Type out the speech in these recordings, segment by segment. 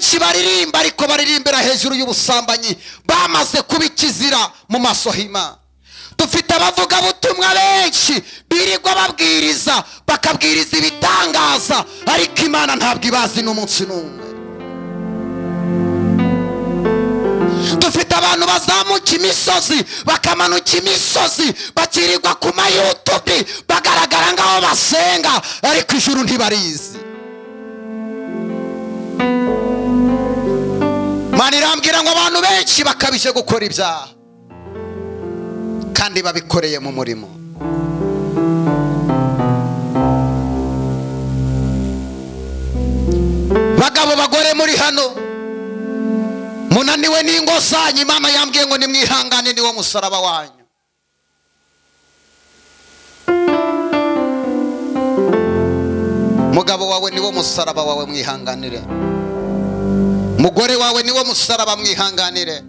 benshi baririmba ariko baririmbira hejuru y'ubusambanyi bamaze kubikizira mu maso h'Imana. Dufite abavuga butumwa benshi birirwa babwiriza bakabwiriza ibitangaza ariko Imana ntabwo ibazi n'umunsi n'umwe. Dufite abantu bazamuka imisozi bakamanuka imisozi bakirirwa ku ma YouTube bagaragara ngaho basenga ariko ijuru ntibarizi. Mana irambwira ngo abantu benshi bakabije gukora ibyaha kandi babikoreye mu murimo. Bagabo bagore muri hano munaniwe n'ingo zanyu, Imana yambwiye ngo nimwihangane niwo musaraba wanyu. Mugabo wawe niwo musaraba wawe, mwihanganire. Mugore wawe niwo musaraba, mwihanganire.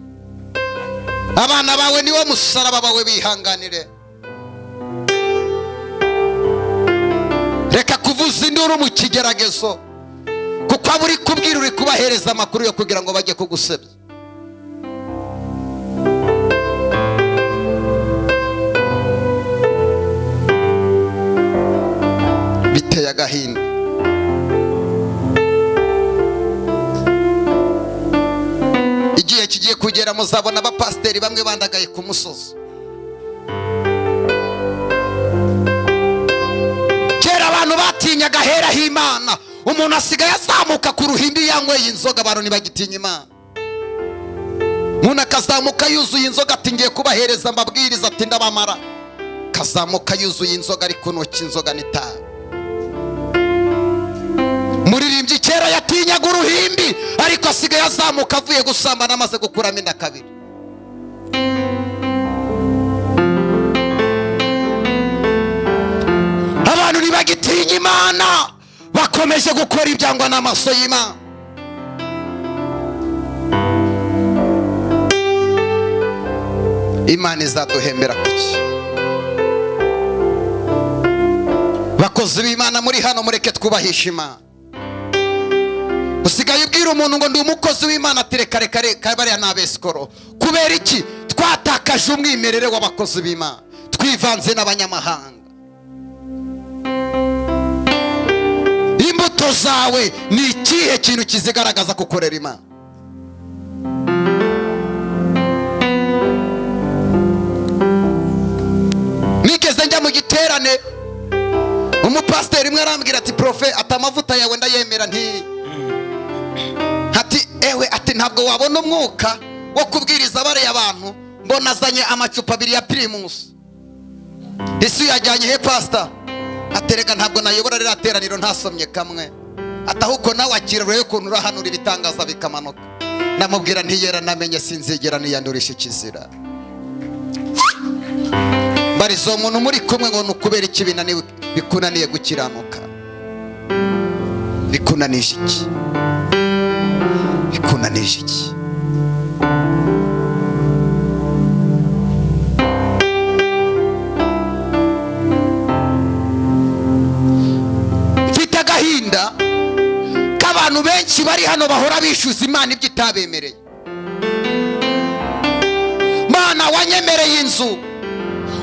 Abana bawe niwo musaraba bawe, bihanganire. Reka kuvuza induru mu kigeragezo kuko aburi kubwira uri kubahereza amakuru yo kugira ngo bajye kugusebya. Biteye agahinda. Igihe kigiye kugera muzabona abapasiteri bamwe bandagaye ku musozi. Kera abantu batinyaga hera h'Imana, umuntu asigaye azamuka ku ruhimbi yanyweye inzoga, abantu ntibagitinya Imana. Umuntu akazamuka yuzuye inzoga ati ngiye kubahereza mbabwiriza ati ndabamara, kazamuka yuzuye inzoga ariko ntoki inzoga n'itabi. Muririmbyi kera yatinyaga uruhimbi ariko asigaye azamuka avuye gusambana amaze gukuramo inda kabiri. Abantu ntibagitinya Imana, bakomeje gukora ibyangwa n'amaso y'Imana. Imana izaduhembera kuki? Bakozi b'Imana muri hano mureke twubahisha Imana. Usigaye ubwira umuntu ngo ndi umukozi w'Imana ati reka reka reka bariya n'abesikoro. Kubera iki? Twatakaje umwimerere w'abakozi b'Imana, twivanze n'abanyamahanga. Imbuto zawe ni ikihe kintu kizigaragaza kukorera Imana? Nigeze njya mu giterane, umupasiteri umwe arambwira ati profe atamavuta yawe ndayemera ati ewe ati ntabwo wabona umwuka wo kubwiriza bariya abantu, mbona azanye amacupa 2 ya Primus. Isi yajyanye he pastor? Aterega ntabwo nayobora rira teraniro ntasomye kamwe. Atahuko nawe akirure ukuntu urahanura ibitangaza bikamanuka. Namubwira ntiyera namenye sinzigera niyandurisha ikizira. Barizo umuntu muri kumwe ngo nukubera ikibinani bikunaniye gukiranuka. Bikunanije iki? Bikunanije iki? Mfite agahinda k'abantu benshi bari hano bahora bishuza Imana ibyo itabemereye. Mana wanyemereye inzu,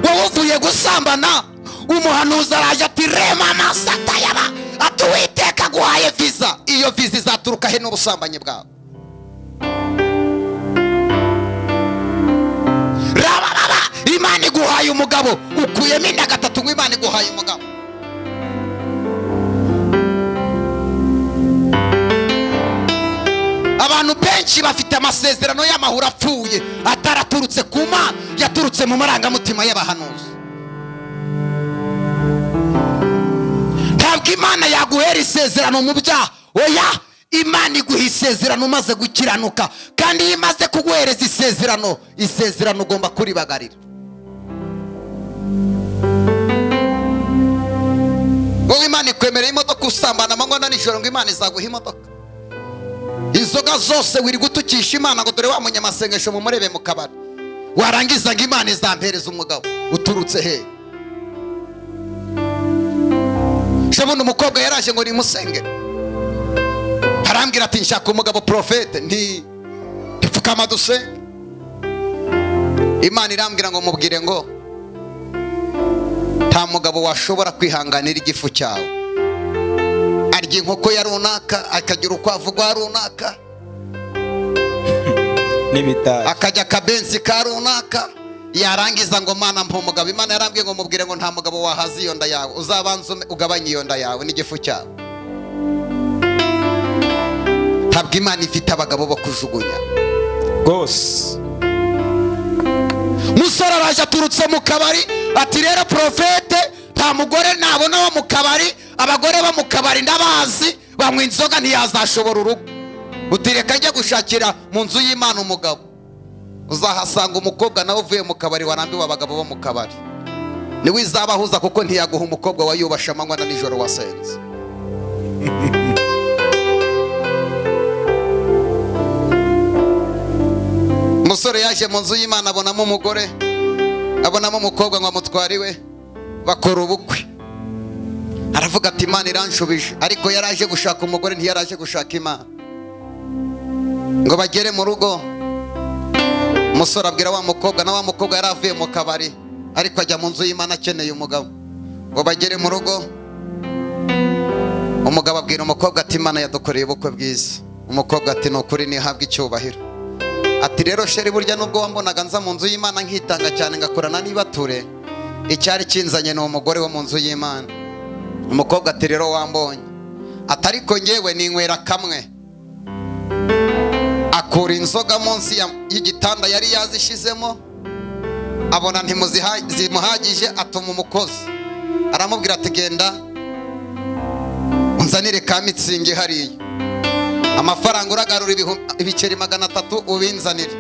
wowe uvuye gusambana, umuhanuzi araje ati rema masata yaba ati Uwiteka guhaye visa. Iyo visa izaturuka he n'ubusambanyi bwawe? Rababa Imana iguhaye umugabo, ukuyemo inda 3 ngo Imana iguhaye umugabo. Abantu benshi bafite amasezerano y'amahura apfuye ataraturutse ku Mana, yaturutse mu marangamutima y'abahanuzi. Ntabwo Imana yaguhera isezerano mu byaha, oya, Imana iguha isezerano umaze gukiranuka, kandi iyo imaze kuguhereza isezerano ugomba kuribagarira. Wowe Imana ikwemereye imodoka usambana amanywa na nijoro ngo Imana izaguha imodoka? Inzoga zose wiri gutukisha Imana ngo dore wa munyamasengesho mu murebe mu kabari, warangiza ngo Imana izampereza umugabo, uturutse he? Shabuno umukobwa yaraje ngo nimusenge, hari arambwira ati nshaka umugabo profete. Ndipfukama dusenge. Imana irambwira ngo mubwire ngo nta mugabo washobora kwihanganira igifu cyawe. Arya inkoko ya runaka, akagira ukwavu rwa runaka, n'ibitayi, akajya akabenzi ka runaka, yarangiza ngo mana mpa umugabo. Imana yarambwiye ngo mubwire ngo nta mugabo wahaza iyo nda yawe, uzabanza ugabanye iyo nda yawe n'igifu cyawe. Ntabwo Imana ifite abagabo bo kujugunya rwose. Musore araje aturutse mu kabari ati rero profete nta mugore nabona wo mu kabari, abagore bo mu kabari ndabazi banywa inzoga ntiyazashobora urugo. Utireka ajya gushakira mu nzu y'Imana umugabo, uzahasanga umukobwa nawe uvuye mu kabari warambiwe abagabo bo mu kabari. Niwe izabahuza kuko ntiyaguha umukobwa wayubasha amanywa na nijoro wasenze. Umusore yaje mu nzu y'Imana abonamo umugore, abonamo umukobwa ngo amutwariwe, bakora ubukwe. Aravuga ati Imana iranshubije. Ariko yaraje gushaka umugore, ntiyaraje gushaka Imana. Ngo bagere mu rugo, umusore abwira wa mukobwa, na wa mukobwa yaravuye mu kabari ariko ajya mu nzu y'Imana akeneye umugabo. Ngo bagere mu rugo, umugabo abwira umukobwa ati Imana yadukoreye ubukwe bwiza. Umukobwa ati nukuri nihabwe icyubahiro. Ati rero sheri burya nubwo wambonaga nza mu nzu y'Imana nkitanga cyane ngakorana n'ibature, icyari kinzanye ni umugore wo mu nzu y'Imana. Umukobwa ati rero wambonye. Ati ariko ngewe ninywera kamwe. Akura inzoga munsi y'igitanda yari yazishizemo, abona ntimuhagije, atuma umukozi. Aramubwira ati genda unzanire ka mitsingi hariya, amafaranga uragarura ibiceri 300 ubinzanire.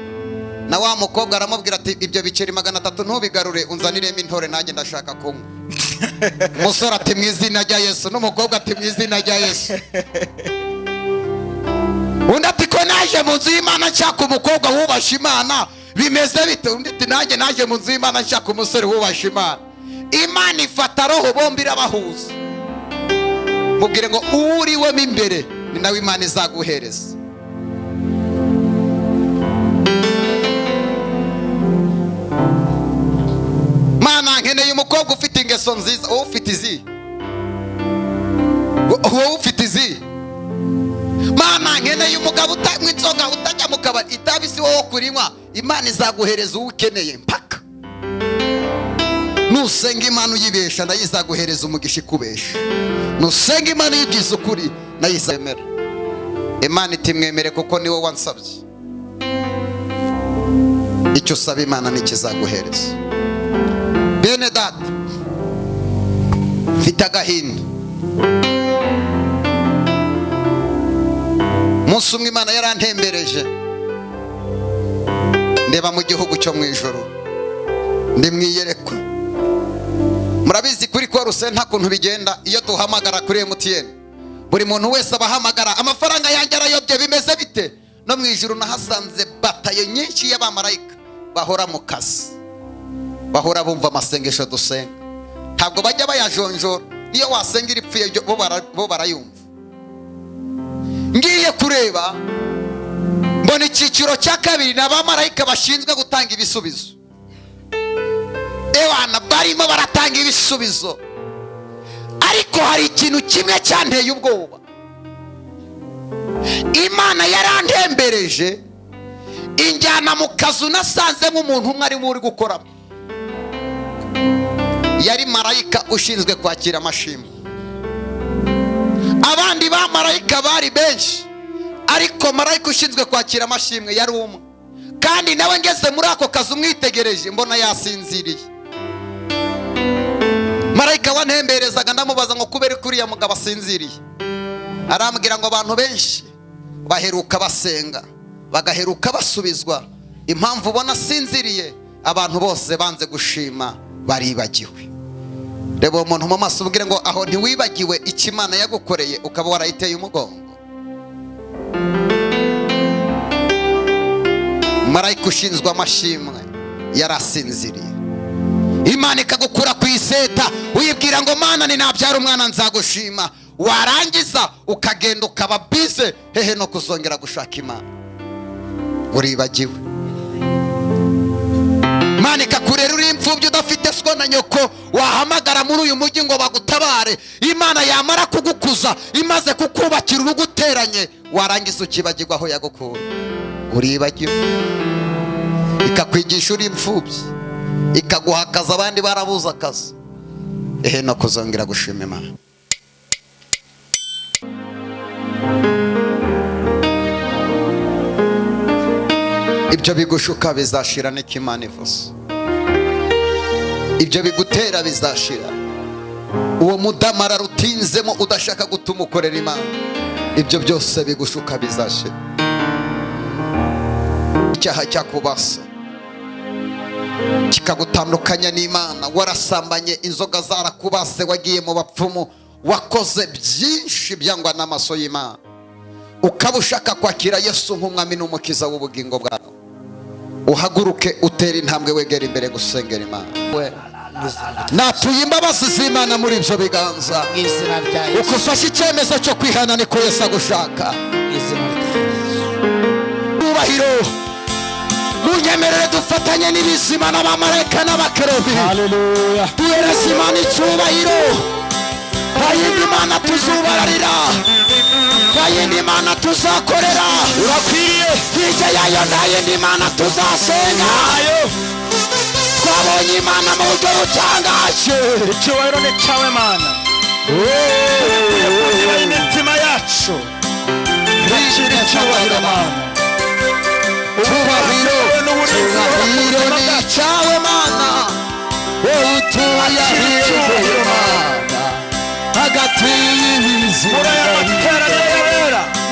Na wa mukobwa aramubwira ati ibyo biceri 300 ntubigarure, unzaniremo intore nanjye ndashaka kunywa. Umusore ati mu izina rya Yesu, n'umukobwa ati mu izina rya Yesu. Undi ati ko naje mu nzu y'Imana nshaka umukobwa wubasha Imana, bimeze bite? Undi ati nanjye naje mu nzu y'Imana nshaka umusore wubasha Imana. Imana ifata roho bombi irabahuza. Mubwire ngo uriwemo imbere ni nawe Imana izaguhereza. Mana nkeneye umukobwa ufite ingeso nziza. Wowe ufite izi? Wowe ufite izi? Mana nkeneye umugabo utanywa inzoga, utajya mu kabari, itabi si wowe kurinywa. Imana izaguhereza uwo ukeneye mpaka. Nusenga Imana uyibesha nayo izaguhereza umugisha ikubesha. Nusenga Imana yigize ukuri nayo izemera. Imana itimwemere kuko niwe wansabye. Icyo usaba Imana nikizaguhereza. Bene data, mfite agahinda. Umunsi umwe Imana yarantembereje, ndeba mu gihugu cyo mu ijoro, ndi mwiyerekwa. Murabizi kuri Koruse nta kuntu bigenda iyo duhamagara kuri MTN. Buri muntu wese abahamagara, amafaranga yanjye arayobye, bimeze bite? No mu ijuru nahasanze batayo nyinshi y'abamarayika bahora mu kazi, bahora bumva amasengesho dusenga. Ntabwo bajya bayajonjora, niyo wasenga iripfuye bo barayumva. Ngiye kureba mbona icyiciro cya kabiri n'abamarayika bashinzwe gutanga ibisubizo. Ewana barimo baratanga ibisubizo, ariko hari ikintu kimwe cyanteye ubwoba. Imana yarantembereje injyana mu kazu, nasanze nk'umuntu umwe ari muri gukoramo. Yari marayika ushinzwe kwakira amashimwe. Abandi ba marayika bari benshi, ariko marayika ushinzwe kwakira amashimwe yari umwe. Kandi nawe ngeze muri ako kazu mwitegereje mbona yasinziriye. Marayika wantemberezaga ndamubaza ngo kubera kuriya mugabo asinziriye. Arambwira ngo abantu benshi baheruka basenga, bagaheruka basubizwa. Impamvu ubona asinziriye, abantu bose banze gushima baribagiwe. Reba umuntu mu maso ubwire ngo aho ntiwibagiwe icyo Imana yagukoreye ukaba warayiteye umugongo. Marayika ushinzwe amashimwe yarasinziriye. Imana ikagukura ku iseta, uyibwira ngo Mana ni nabyara umwana nzagushima. warangiza ukagenda ukaba bize hehe no kuzongera gushaka Imana, uribagiwe. Imana ikakurera uri imfubyi udafite so na nyoko, wahamagara muri uyu mujyi ngo bagutabare. Imana yamara kugukuza imaze kukubakira urugo uteranye, warangiza ukibagirwa aho yagukura, uribagiwe. Ikakwigisha uri imfubyi, ikaguha akazi abandi barabuze akazi, ehe no kuzongera gushima Imana. Ibyo bigushuka bizashira niko Imana ivuze, ibyo bigutera bizashira. Uwo mudamara rutinzemo udashaka gutuma ukorera Imana, ibyo byose bigushuka bizashira. Icyaha cyakubasa kikagutandukanya n'Imana, warasambanye, inzoga zarakubase, wagiye mu bapfumu, wakoze byinshi byangwa n'amaso y'Imana, ukaba ushaka kwakira Yesu nk'umwami n'umukiza w'ubugingo bwawe. Uhaguruke utera intambwe wegera imbere gusengera Imana. Natuye imbabazi z'Imana muri ibyo biganza, uko ufashe icyemezo cyo kwihana niko Yesu agushaka. Ubahiro munyemerere dufatanye n'ibizima n'abamarayika n'abakerubi, Haleluya. duhereze Imana icyubahiro. Nta yindi Mana tuzubararira, nta yindi Mana tuzakorera, Urakwiriye. hirya yayo nta yindi Mana tuzasenga. Twabonye Imana mu buryo butangaje. Icyubahiro ni cyawe Mana. Kugira imitima yacu. Rakira icyubahiro Mana. Cyubahiro, cyubahiro ni cyawe Mana, wowe utuye ahirengeye Mana, hagati y'ibizima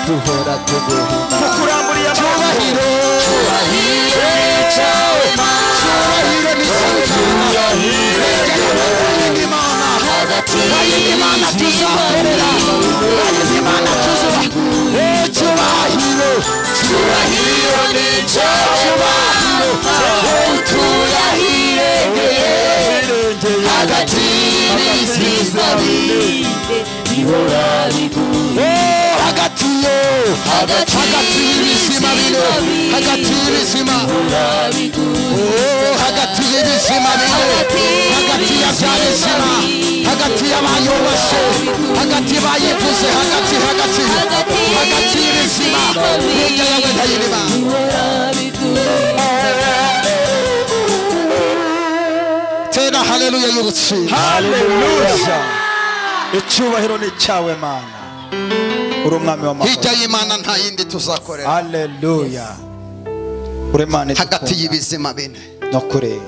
duhora tuguhimbaza. Cyubahiro, cyubahiro ni cyawe Mana, cyubahiro ni cyawe Mana, nta yindi Mana tuzakorera, nta yindi Mana tuzakorera. Cyubahiro, cyubahiro ni cyawe Mana, wowe utuye ahirengeye hagati y'ibizima bihora biguye. Hagati y'ibizima bine, hagati y'ibizima, hagati y'ibizima bine, hagati ya bya bizima, hagati y'abayobashe, hagati bayivuze, hagati y'ibizima, hirya yawe nta yindi Mana. Tena haleluya y'ubutsinzi. Haleluya. Icyubahiro ni cyawe Mana. Uri umwami w'amahoro. Hirya y'Imana nta yindi tuzakorera. Haleluya. Uri Mana Hagati y'ibizima bine. no kure.